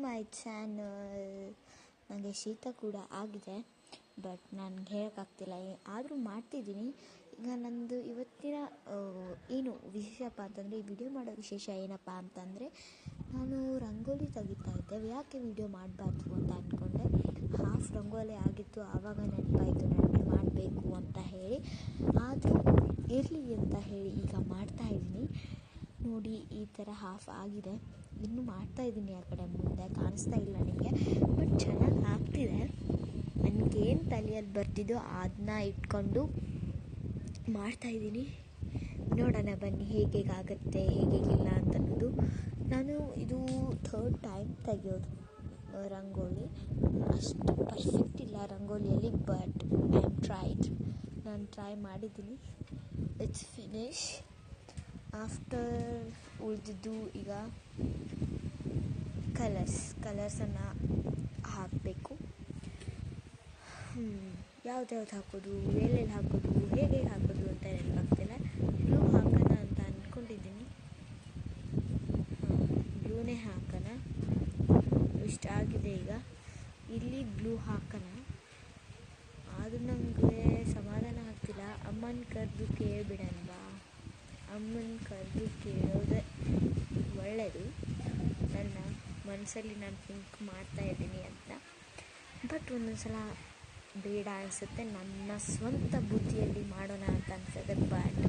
My channel. ನನಗೆ ಶೀತ ಕೂಡ ಆಗಿದೆ, ಬಟ್ ನನಗೆ ಹೇಳೋಕ್ಕಾಗ್ತಿಲ್ಲ, ಆದರೂ ಮಾಡ್ತಿದ್ದೀನಿ. ಈಗ ನಂದು ಇವತ್ತಿನ ಏನು ವಿಶೇಷಪ್ಪ ಅಂತಂದರೆ, ಈ ವಿಡಿಯೋ ಮಾಡೋ ವಿಶೇಷ ಏನಪ್ಪ ಅಂತಂದರೆ, ನಾನು ರಂಗೋಲಿ ತೆಗಿತಾ ಇದ್ದೆ. ಯಾಕೆ ವಿಡಿಯೋ ಮಾಡಬಾರ್ದು ಅಂತ ಅಂದ್ಕೊಂಡೆ. ಹಾಫ್ ರಂಗೋಲಿ ಆಗಿತ್ತು, ಆವಾಗ ನೆನಪಾಯಿತು ನನಗೆ ಮಾಡಬೇಕು ಅಂತ ಹೇಳಿ. ಆದರೂ ಇರಲಿ ಅಂತ ಹೇಳಿ ಈಗ ಮಾಡ್ತಾಯಿದ್ದೀನಿ. ನೋಡಿ, ಈ ಥರ ಹಾಫ್ ಆಗಿದೆ. ಇನ್ನೂ ಮಾಡ್ತಾಯಿದ್ದೀನಿ. ಆ ಕಡೆ ಮುಂದೆ ಕಾಣಿಸ್ತಾ ಇಲ್ಲ ನಿಮಗೆ, ಬಟ್ ಚೆನ್ನಾಗಿ ಆಗ್ತಿದೆ. ನನಗೇನು ತಲೆಯಲ್ಲಿ ಬರ್ತಿದ್ದೋ ಅದನ್ನ ಇಟ್ಕೊಂಡು ಮಾಡ್ತಾಯಿದ್ದೀನಿ. ನೋಡೋಣ ಬನ್ನಿ ಹೇಗಾಗುತ್ತೆ ಹೇಗಿಲ್ಲ ಅಂತ ಅನ್ನೋದು. ನಾನು ಇದು 3rd ಟೈಮ್ ತೆಗೆಯೋದು ರಂಗೋಲಿ. ಅಷ್ಟು ಪರ್ಫೆಕ್ಟ್ ಇಲ್ಲ ರಂಗೋಲಿಯಲ್ಲಿ, ಬಟ್ ಐ ಆಮ್ ಟ್ರೈಡ್. ನಾನು ಟ್ರೈ ಮಾಡಿದ್ದೀನಿ. It's finish. ಆಫ್ಟರ್ ಉಳಿದಿದ್ದು ಈಗ ಕಲರ್ಸನ್ನು ಹಾಕಬೇಕು. ಯಾವ್ದು ಹಾಕೋದು, ಎಲ್ಲೆಲ್ಲಿ ಹಾಕೋದು, ಹೇಗೆ ಹಾಕೋದು ಅಂತ ನೆನಪಾಗ್ತಿಲ್ಲ. ಬ್ಲೂ ಹಾಕೋಣ ಅಂತ ಅಂದ್ಕೊಂಡಿದ್ದೀನಿ. ಬ್ಲೂನೇ ಹಾಕೋಣ. ಇಷ್ಟ ಆಗಿದೆ. ಈಗ ಇಲ್ಲಿ ಬ್ಲೂ ಹಾಕೋಣ. ಆದರೂ ನನಗೆ ಸಮಾಧಾನ ಆಗ್ತಿಲ್ಲ. ಅಮ್ಮನ ಕರೆದು ಕೇಳಿಬಿಡಲ್ವಾ? ಅಮ್ಮನ ಕರೆದು ಕೇಳೋದೇ ಒಳ್ಳೆಯದು. ನನ್ನ ಮನಸ್ಸಲ್ಲಿ ನಾನು ಥಿಂಕ್ ಮಾಡ್ತಾಯಿದ್ದೀನಿ ಅಂತ. ಬಟ್ ಒಂದೊಂದು ಸಲ ಬೇಡ ಅನಿಸುತ್ತೆ. ನನ್ನ ಸ್ವಂತ ಬುದ್ಧಿಯಲ್ಲಿ ಮಾಡೋಣ ಅಂತ ಅನಿಸ್ತದೆ, ಬಟ್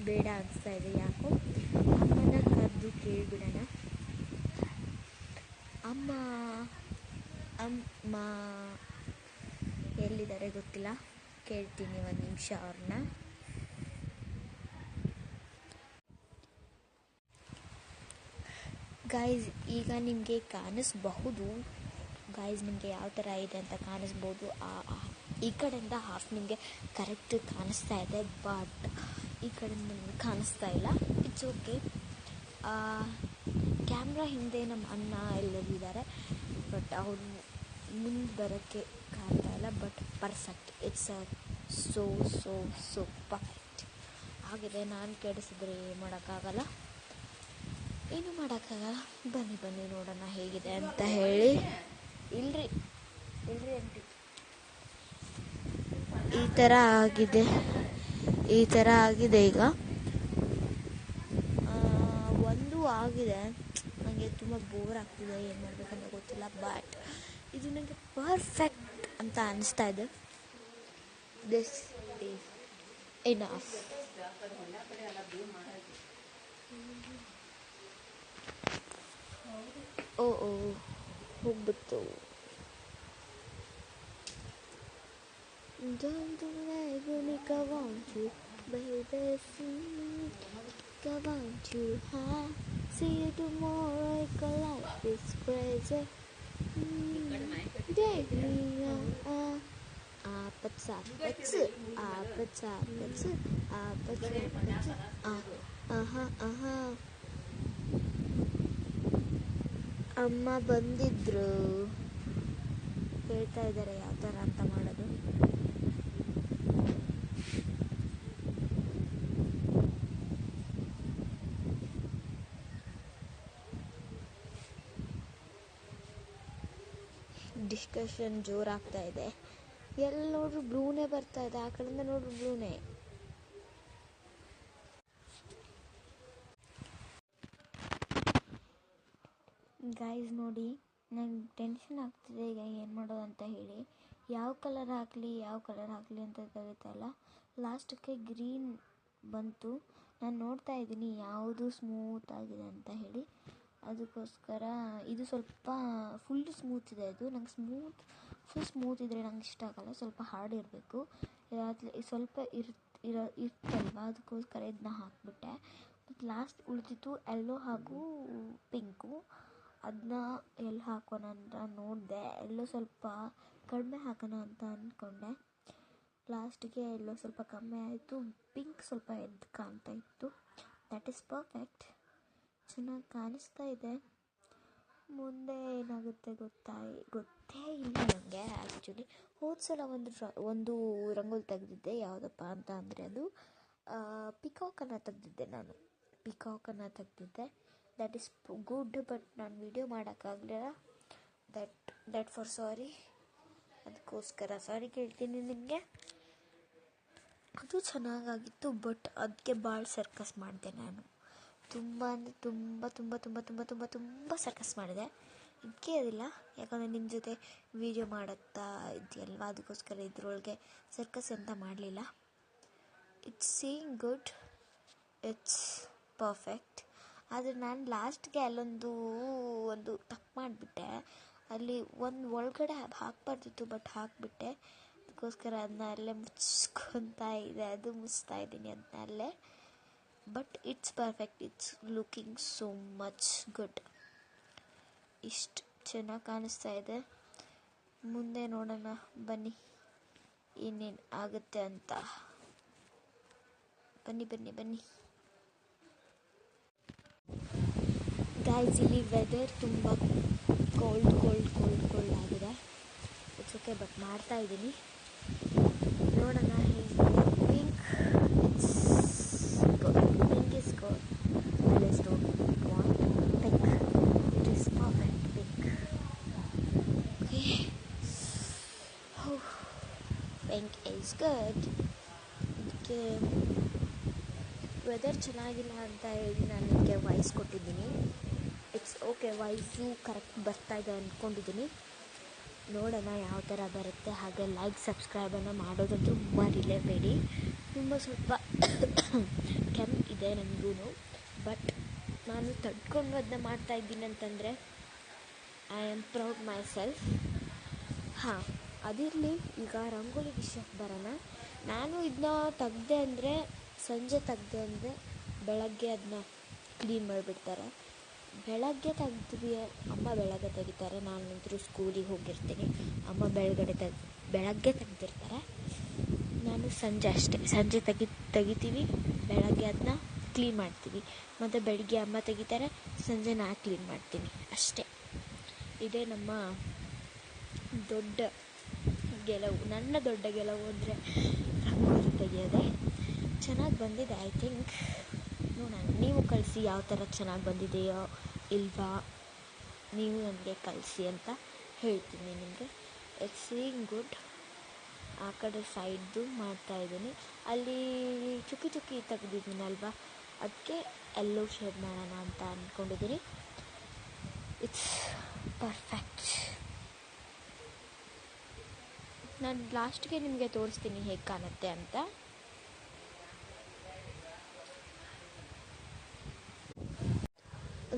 ಬೇಡ ಅನಿಸ್ತಾ ಇದೆ ಯಾಕೋ. ಅಮ್ಮನ ಕರೆದು ಕೇಳಿಬಿಡೋಣ. ಅಮ್ಮ ಎಲ್ಲಿದ್ದಾರೆ ಗೊತ್ತಿಲ್ಲ, ಕೇಳ್ತೀನಿ ಒಂದು ನಿಮಿಷ ಅವ್ರನ್ನ. ಗೈಸ್, ಈಗ ನಿಮಗೆ ಕಾಣಿಸ್ಬಹುದು. ಗೈಸ್, ನಿಮಗೆ ಯಾವ ಥರ ಇದೆ ಅಂತ ಕಾಣಿಸ್ಬೋದು. ಈ ಕಡೆಯಿಂದ ಹಾಫ್ ನಿಮಗೆ ಕರೆಕ್ಟ್ ಕಾಣಿಸ್ತಾ ಇದೆ, ಬಟ್ ಈ ಕಡೆಯಿಂದ ನಿಮಗೆ ಕಾಣಿಸ್ತಾ ಇಲ್ಲ. It's okay. ಕ್ಯಾಮ್ರಾ ಹಿಂದೆ ನಮ್ಮ ಅಣ್ಣ ಎಲ್ಲರಿದ್ದಾರೆ, ಬಟ್ ಅವರು ಮುಂದೆ ಬರೋಕ್ಕೆ ಕಾಣ್ತಾ ಇಲ್ಲ. But perfect. It's so perfect ಆಗಿದೆ. ನಾನು ಕೆಡಿಸಿದ್ರೆ ಮಾಡೋಕ್ಕಾಗಲ್ಲ, ಏನು ಮಾಡೋಕ್ಕಾಗಲ್ಲ. ಬನ್ನಿ ನೋಡೋಣ ಹೇಗಿದೆ ಅಂತ ಹೇಳಿ. ಇಲ್ರಿ ಅಂಟಿ, ಈ ಥರ ಆಗಿದೆ. ಈಗ ಒಂದು ಆಗಿದೆ. ನನಗೆ ತುಂಬ ಬೋರ್ ಆಗ್ತಿದೆ, ಏನು ಮಾಡಬೇಕಂತ ಗೊತ್ತಿಲ್ಲ. ಬಟ್ ಇದು ನನಗೆ ಪರ್ಫೆಕ್ಟ್ ಅಂತ ಅನಿಸ್ತಾ ಇದೆ. This is enough. ಹೋಗ್ಬಿಟ್ಟು Don't do that, Monica, won't you, baby? I want you high. See you tomorrow, life is crazy. Take me on. ಅಮ್ಮ ಬಂದಿದ್ರು, ಹೇಳ್ತಾ ಇದ್ದಾರೆ ಯಾವ ಥರ ಅಂತ ಮಾಡೋದು. ಡಿಸ್ಕಷನ್ ಜೋರಾಗ್ತಾ ಇದೆ. ಎಲ್ಲಿ ನೋಡ್ರು ಬ್ಲೂನೇ ಬರ್ತಾ ಇದೆ, ಆ ಕಡೆಯಿಂದ ನೋಡ್ರು ಬ್ಲೂನೇ. ಗೈಸ್ ನೋಡಿ, ನಂಗೆ ಟೆನ್ಷನ್ ಆಗ್ತಿದೆ ಈಗ ಏನು ಮಾಡೋದು ಅಂತ ಹೇಳಿ. ಯಾವ ಕಲರ್ ಹಾಕಲಿ ಅಂತ ಗೊತ್ತಾಗ್ತಾ ಇಲ್ಲ. ಲಾಸ್ಟಕ್ಕೆ ಗ್ರೀನ್ ಬಂತು. ನಾನು ನೋಡ್ತಾ ಇದ್ದೀನಿ ಯಾವುದು ಸ್ಮೂತ್ ಆಗಿದೆ ಅಂತ ಹೇಳಿ. ಅದಕ್ಕೋಸ್ಕರ ಇದು ಸ್ವಲ್ಪ ಫುಲ್ ಸ್ಮೂತ್ ಇದೆ. ಇದು ನಂಗೆ ಫುಲ್ ಸ್ಮೂತ್ ಇದ್ದರೆ ನಂಗೆ ಇಷ್ಟ ಆಗಲ್ಲ. ಸ್ವಲ್ಪ ಹಾರ್ಡ್ ಇರಬೇಕು. ಸ್ವಲ್ಪ ಇರ್ತಲ್ವ, ಅದಕ್ಕೋಸ್ಕರ ಇದನ್ನ ಹಾಕಿಬಿಟ್ಟೆ. ಮತ್ತು ಲಾಸ್ಟ್ ಉಳಿದಿತ್ತು ಎಲ್ಲೋ ಹಾಗೂ ಪಿಂಕು. ಅದನ್ನ ಎಲ್ಲಿ ಹಾಕೋಣ ಅಂತ ನೋಡಿದೆ. ಎಲ್ಲೋ ಸ್ವಲ್ಪ ಕಡಿಮೆ ಹಾಕೋಣ ಅಂತ ಅಂದ್ಕೊಂಡೆ. ಲಾಸ್ಟಿಗೆ ಎಲ್ಲೋ ಸ್ವಲ್ಪ ಕಮ್ಮಿ ಆಯಿತು. ಪಿಂಕ್ ಸ್ವಲ್ಪ ಎದ್ದು ಕಾಣ್ತಾ ಇತ್ತು. That is perfect. ಚೆನ್ನಾಗಿ ಕಾಣಿಸ್ತಾ ಇದೆ. ಮುಂದೆ ಏನಾಗುತ್ತೆ ಗೊತ್ತೇ ಇಲ್ಲ ನನಗೆ. ಆ್ಯಕ್ಚುಲಿ ಹೋದ ಸಲ ಒಂದು ರಂಗೋಲಿ ತೆಗೆದಿದ್ದೆ. ಯಾವುದಪ್ಪ ಅಂತ ಅಂದರೆ ಅದು ಪಿಕಾಕನ್ನು ತೆಗೆದಿದ್ದೆ. That is good. ಬಟ್ ನಾನು ವಿಡಿಯೋ ಮಾಡೋಕ್ಕಾಗಲಿಲ್ಲ. That for sorry. ಅದಕ್ಕೋಸ್ಕರ ಸಾರಿ ಕೇಳ್ತೀನಿ ನಿಮಗೆ. ಅದು ಚೆನ್ನಾಗಾಗಿತ್ತು, ಬಟ್ ಅದಕ್ಕೆ ಭಾಳ ಸರ್ಕಸ್ ಮಾಡಿದೆ ನಾನು. ತುಂಬ ಅಂದರೆ ತುಂಬ ತುಂಬ ತುಂಬ ತುಂಬ ತುಂಬ ತುಂಬ ಸರ್ಕಸ್ ಮಾಡಿದೆ. ಇದಕ್ಕೆ ಅದಿಲ್ಲ, ಯಾಕಂದರೆ ನಿಮ್ಮ ಜೊತೆ ವಿಡಿಯೋ ಮಾಡುತ್ತಾ ಇದೆಯಲ್ವ, ಅದಕ್ಕೋಸ್ಕರ ಇದ್ರೊಳಗೆ ಸರ್ಕಸ್ ಅಂತ ಮಾಡಲಿಲ್ಲ. It's seeing good, it's perfect. ಆದರೆ ನಾನು ಲಾಸ್ಟ್ಗೆ ಒಂದು ತಪ್ಪು ಮಾಡಿಬಿಟ್ಟೆ. ಅಲ್ಲಿ ಒಳಗಡೆ ಹಾಕಬಾರ್ದಿತ್ತು, ಬಟ್ ಹಾಕಿಬಿಟ್ಟೆ. ಅದಕ್ಕೋಸ್ಕರ ಅದನ್ನ ಅಲ್ಲೇ ಮುಚ್ತಾ ಇದ್ದೀನಿ ಅದನ್ನ ಅಲ್ಲೇ. But it's perfect, it's looking so much good. ಇಷ್ಟು ಚೆನ್ನಾಗಿ ಕಾಣಿಸ್ತಾ ಇದೆ. ಮುಂದೆ ನೋಡೋಣ ಬನ್ನಿ ಏನೇನು ಆಗುತ್ತೆ ಅಂತ. ಬನ್ನಿ ಗೈಸ್, ಇಲ್ಲಿ ವೆದರ್ ತುಂಬ ಕೋಲ್ಡ್ ಆಗಿದೆ. ಇಟ್ಸ್ ಓಕೆ, ಬಟ್ ಮಾಡ್ತಾ ಇದ್ದೀನಿ. ನೋಡೋಣ ಹೇಗೆ. Pink is good. Let's do one pink. It is perfect pink. Okay. Oh, pink is good. ಇದಕ್ಕೆ ವೆದರ್ ಚೆನ್ನಾಗಿಲ್ಲ ಅಂತ ಹೇಳಿ ನಾನು ನಿಮಗೆ ವಾಯ್ಸ್ ಕೊಟ್ಟಿದ್ದೀನಿ. ಇಟ್ಸ್ ಓಕೆ, ವಾಯ್ಸು ಕರೆಕ್ಟ್ ಬರ್ತಾ ಇದೆ ಅಂದ್ಕೊಂಡಿದ್ದೀನಿ. ನೋಡೋಣ ಯಾವ ಥರ ಬರುತ್ತೆ. ಹಾಗೆ ಲೈಕ್ ಸಬ್ಸ್ಕ್ರೈಬನ್ನು ಮಾಡೋದಂತೂ ಮರಿಲೇಬೇಡಿ. ತುಂಬ ಸ್ವಲ್ಪ ಕೆಮ್ಮು ಇದೆ ನನಗೂ, ಬಟ್ ನಾನು ತಡ್ಕೊಂಡು ಅದನ್ನ ಮಾಡ್ತಾಯಿದ್ದೀನಿ ಅಂತಂದರೆ I am proud my self. ಹಾಂ, ಅದಿರಲಿ. ಈಗ ರಂಗೋಲಿ ವಿಷಯಕ್ಕೆ ಬರೋಣ. ನಾನು ಇದನ್ನ ಸಂಜೆ ತೆಗ್ದೆ ಅಂದರೆ ಬೆಳಗ್ಗೆ ಅದನ್ನ ಕ್ಲೀನ್ ಮಾಡಿಬಿಡ್ತಾರೆ. ಬೆಳಗ್ಗೆ ತೆಗೆದ್ವಿ, ಅಮ್ಮ ಬೆಳಗ್ಗೆ ತೆಗಿತಾರೆ. ನಾನಂತರೂ ಸ್ಕೂಲಿಗೆ ಹೋಗಿರ್ತೀನಿ. ಅಮ್ಮ ಬೆಳಗ್ಗೆ ತೆಗೆದಿರ್ತಾರೆ. ನಾನು ಸಂಜೆ ಅಷ್ಟೇ, ಸಂಜೆ ತೆಗಿತೀವಿ, ಬೆಳಗ್ಗೆ ಅದನ್ನ ಕ್ಲೀನ್ ಮಾಡ್ತೀವಿ. ಮತ್ತು ಬೆಳಗ್ಗೆ ಅಮ್ಮ ತೆಗಿತಾರೆ, ಸಂಜೆ ನಾನು ಕ್ಲೀನ್ ಮಾಡ್ತೀನಿ ಅಷ್ಟೇ. ಇದೇ ನಮ್ಮ ದೊಡ್ಡ ಗೆಲುವು. ನನ್ನ ದೊಡ್ಡ ಗೆಲುವು ಅಂದರೆ ರಂಗೋಲಿ ತೆಗೆಯೋದೆ. ಚೆನ್ನಾಗಿ ಬಂದಿದೆ ಐ ಥಿಂಕ್. ನೋಡೋಣ, ನೀವು ಕಳಿಸಿ ಯಾವ ಥರ ಚೆನ್ನಾಗಿ ಬಂದಿದೆಯೋ ಇಲ್ವಾ, ನೀವು ನನಗೆ ಕಳಿಸಿ ಅಂತ ಹೇಳ್ತೀನಿ ನಿಮಗೆ. It's seeing good. ಆ ಕಡೆ ಸೈಡ್ದು ಮಾಡ್ತಾಯಿದ್ದೀನಿ. ಅಲ್ಲಿ ಚುಕ್ಕಿ ತೆಗೆದಿದ್ದೀನಲ್ವ, ಅದಕ್ಕೆ ಎಲ್ಲೋ ಶೇಡ್ ಮಾಡೋಣ ಅಂತ ಅಂದ್ಕೊಂಡಿದ್ದೀನಿ. It's perfect. ನಾನು ಲಾಸ್ಟ್ಗೆ ನಿಮಗೆ ತೋರಿಸ್ತೀನಿ ಹೇಗೆ ಕಾಣುತ್ತೆ ಅಂತ.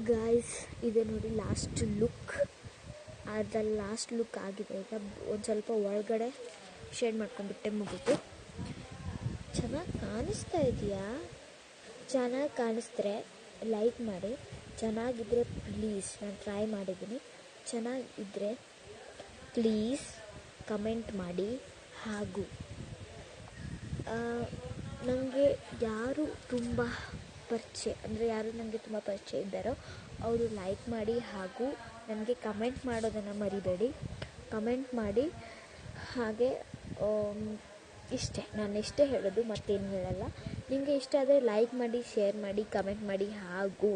ಗಾಯ್ಸ್, ಇದೆ ನೋಡಿ ಲಾಸ್ಟ್ ಲುಕ್. ಅದ್ರಲ್ಲಿ ಲಾಸ್ಟ್ ಲುಕ್ ಆಗಿದೆ. ಈಗ ಒಂದು ಸ್ವಲ್ಪ ಒಳಗಡೆ ಶೇಡ್ ಮಾಡ್ಕೊಂಡ್ಬಿಟ್ಟೆ, ಮುಗಿತು. ಚೆನ್ನಾಗಿ ಕಾಣಿಸ್ತಾ ಇದೆಯಾ? ಚೆನ್ನಾಗಿ ಕಾಣಿಸಿದ್ರೆ ಲೈಕ್ ಮಾಡಿ. ಚೆನ್ನಾಗಿದ್ದರೆ ಪ್ಲೀಸ್, ನಾನು ಟ್ರೈ ಮಾಡಿದ್ದೀನಿ, ಚೆನ್ನಾಗಿದ್ದರೆ ಪ್ಲೀಸ್ ಕಮೆಂಟ್ ಮಾಡಿ. ಹಾಗೂ ನನಗೆ ಯಾರು ನನಗೆ ತುಂಬ ಪರಿಚಯ ಇದ್ದಾರೋ ಅವರು ಲೈಕ್ ಮಾಡಿ, ಹಾಗೂ ನನಗೆ ಕಮೆಂಟ್ ಮಾಡೋದನ್ನು ಮರಿಬೇಡಿ. ಕಮೆಂಟ್ ಮಾಡಿ. ಹಾಗೆ ನಾನು ಇಷ್ಟೇ ಹೇಳೋದು, ಮತ್ತೇನು ಹೇಳಲ್ಲ. ನಿಮಗೆ ಇಷ್ಟ ಆದರೆ ಲೈಕ್ ಮಾಡಿ, ಶೇರ್ ಮಾಡಿ, ಕಮೆಂಟ್ ಮಾಡಿ, ಹಾಗೂ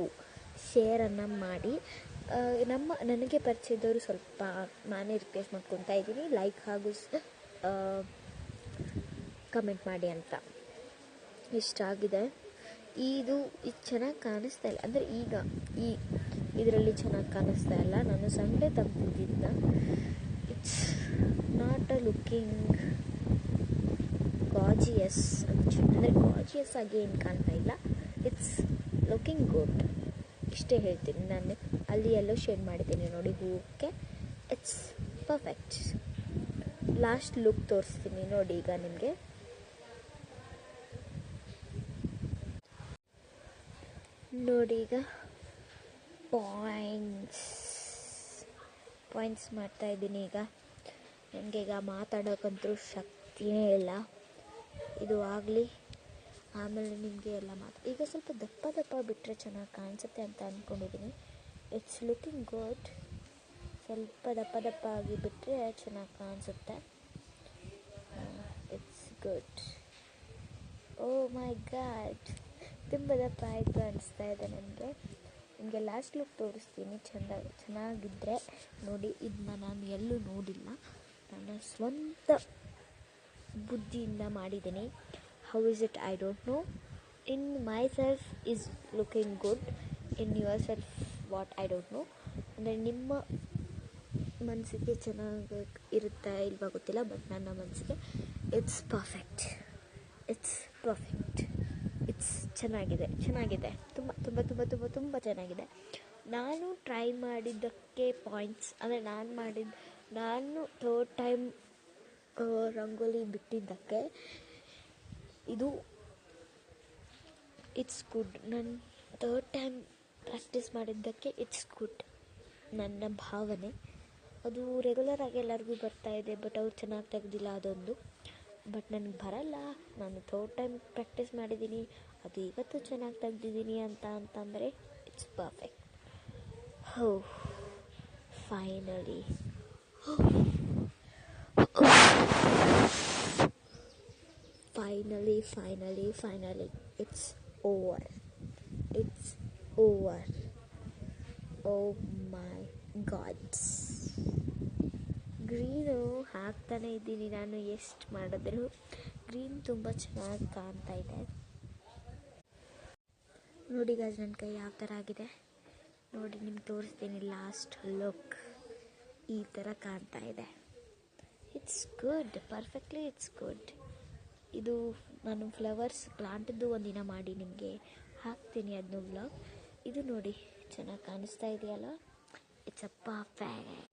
ಶೇರನ್ನು ಮಾಡಿ. ನನಗೆ ಪರಿಚಯ ಇದ್ದವರು ಸ್ವಲ್ಪ ನಾನೇ ರಿಕ್ವೆಸ್ಟ್ ಮಾಡ್ಕೊತಾ ಇದ್ದೀನಿ, ಲೈಕ್ ಹಾಗೂ ಕಮೆಂಟ್ ಮಾಡಿ ಅಂತ. ಇಷ್ಟ ಆಗಿದೆ. ಇದು ಚೆನ್ನಾಗಿ ಕಾಣಿಸ್ತಾ ಇಲ್ಲ, ಅಂದರೆ ಇದರಲ್ಲಿ ಚೆನ್ನಾಗಿ ಕಾಣಿಸ್ತಾ ಇಲ್ಲ. ನಾನು ಸಂಡೇ ತೆಗೆದಿದ್ದ. It's not a looking gorgeous, ಅಂದರೆ ಗಾಜಿಯಸ್ ಆಗಿ ಏನು ಕಾಣ್ತಾ ಇಲ್ಲ. ಇಟ್ಸ್ ಲುಕಿಂಗ್ ಗುಡ್, ಇಷ್ಟೇ ಹೇಳ್ತೀನಿ. ನಾನು ಅಲ್ಲಿ ಎಲ್ಲೋ ಶೇಡ್ ಮಾಡಿದ್ದೀನಿ ನೋಡಿ ಹೂವಕ್ಕೆ. It's perfect. ಲಾಸ್ಟ್ ಲುಕ್ ತೋರಿಸ್ತೀನಿ ನೋಡಿ ಈಗ ನಿಮಗೆ. ನೋಡಿ ಈಗ ಪಾಯಿಂಟ್ಸ್ ಮಾಡ್ತಾಯಿದ್ದೀನಿ. ಈಗ ನನಗೆ ಈಗ ಮಾತಾಡೋಕ್ಕಂತೂ ಶಕ್ತಿಯೇ ಇಲ್ಲ. ಇದು ಆಗಲಿ, ಆಮೇಲೆ ನಿಮಗೆ ಎಲ್ಲ ಈಗ ಸ್ವಲ್ಪ ದಪ್ಪ ಬಿಟ್ಟರೆ ಚೆನ್ನಾಗಿ ಕಾಣಿಸುತ್ತೆ ಅಂತ ಅಂದ್ಕೊಂಡಿದ್ದೀನಿ. It's looking good. ಸ್ವಲ್ಪ ದಪ್ಪ ಆಗಿ ಬಿಟ್ಟರೆ ಚೆನ್ನಾಗಿ ಕಾಣಿಸುತ್ತೆ. It's good. Oh my God, ತುಂಬ ದಪ್ಪ ಆಯಿತು ಅನಿಸ್ತಾ ಇದೆ ನನಗೆ. ನಿಮಗೆ ಲಾಸ್ಟ್ ಲುಕ್ ತೋರಿಸ್ತೀನಿ. ಚೆನ್ನಾಗಿದ್ದರೆ ನೋಡಿ. ಇದನ್ನ ನಾನು ಎಲ್ಲೂ ನೋಡಿಲ್ಲ, ನನ್ನ ಸ್ವಂತ ಬುದ್ಧಿಯಿಂದ ಮಾಡಿದ್ದೀನಿ. How is it I don't know. In my self is looking good, in your self what I don't know. ಅಂದರೆ ನಿಮ್ಮ ಮನಸ್ಸಿಗೆ ಚೆನ್ನಾಗಿ ಇರುತ್ತಾ ಇಲ್ವಾ ಗೊತ್ತಿಲ್ಲ, ಬಟ್ ನನ್ನ ಮನಸ್ಸಿಗೆ ಇಟ್ಸ್ ಪರ್ಫೆಕ್ಟ್. ಇಟ್ಸ್ ಚೆನ್ನಾಗಿದೆ ತುಂಬ ತುಂಬ ತುಂಬ ತುಂಬ ತುಂಬ ಚೆನ್ನಾಗಿದೆ. ನಾನು ಟ್ರೈ ಮಾಡಿದ್ದಕ್ಕೆ ಪಾಯಿಂಟ್ಸ್ ಅಂದರೆ ನಾನು ಥರ್ಡ್ ಟೈಮ್ ರಂಗೋಲಿ ಬಿಟ್ಟಿದ್ದಕ್ಕೆ ಇದು ಇಟ್ಸ್ ಗುಡ್. ನಾನು ಥರ್ಡ್ ಟೈಮ್ ಪ್ರಾಕ್ಟೀಸ್ ಮಾಡಿದ್ದಕ್ಕೆ ಇಟ್ಸ್ ಗುಡ್ ನನ್ನ ಭಾವನೆ. ಅದು ರೆಗ್ಯುಲರಾಗಿ ಎಲ್ಲರಿಗೂ ಬರ್ತಾಯಿದೆ, ಬಟ್ ಅವ್ರು ಚೆನ್ನಾಗಿ ತೆಗೆದಿಲ್ಲ ಅದೊಂದು. ಬಟ್ ನನಗೆ ಬರಲ್ಲ, ನಾನು ಥರ್ಡ್ ಟೈಮ್ ಪ್ರಾಕ್ಟೀಸ್ ಮಾಡಿದ್ದೀನಿ, ಅದು ಇವತ್ತು ಚೆನ್ನಾಗಿ ತೆಗೆದಿದ್ದೀನಿ ಅಂತಂದರೆ ಇಟ್ಸ್ ಪರ್ಫೆಕ್ಟ್. ಹೋ finally it's over. Oh my gods. Green ಹಾಕ್ತಾನೆ ಇದ್ದೀನಿ ನಾನು, ಎಷ್ಟು ಮಾಡಿದ್ರು ಗ್ರೀನ್ ತುಂಬ ಚೆನ್ನಾಗಿ ಕಾಣ್ತಾ ಇದೆ. ನೋಡಿ ಗಾಯ್ಸ್, ನನ್ನ ಕೈ ಯಾವ ಥರ ಆಗಿದೆ ನೋಡಿ, ನಿಮ್ಗೆ ತೋರಿಸ್ತೀನಿ. ಲಾಸ್ಟ್ ಲುಕ್ ಈ ಥರ ಕಾಣ್ತಾ ಇದೆ. It's good, perfectly it's good. ಇದು ನಾನು ಫ್ಲವರ್ಸ್ ಪ್ಲಾಂಟದ್ದು ಒಂದಿನ ಮಾಡಿ ನಿಮಗೆ ಹಾಕ್ತೀನಿ ಅದನ್ನು ವ್ಲಾಗ್. ಇದು ನೋಡಿ ಚೆನ್ನಾಗಿ ಕಾಣಿಸ್ತಾ ಇದೆಯಲ್ಲ, ಇಟ್ಸ್ ಅ ಪರ್ಫೆಕ್ಟ್.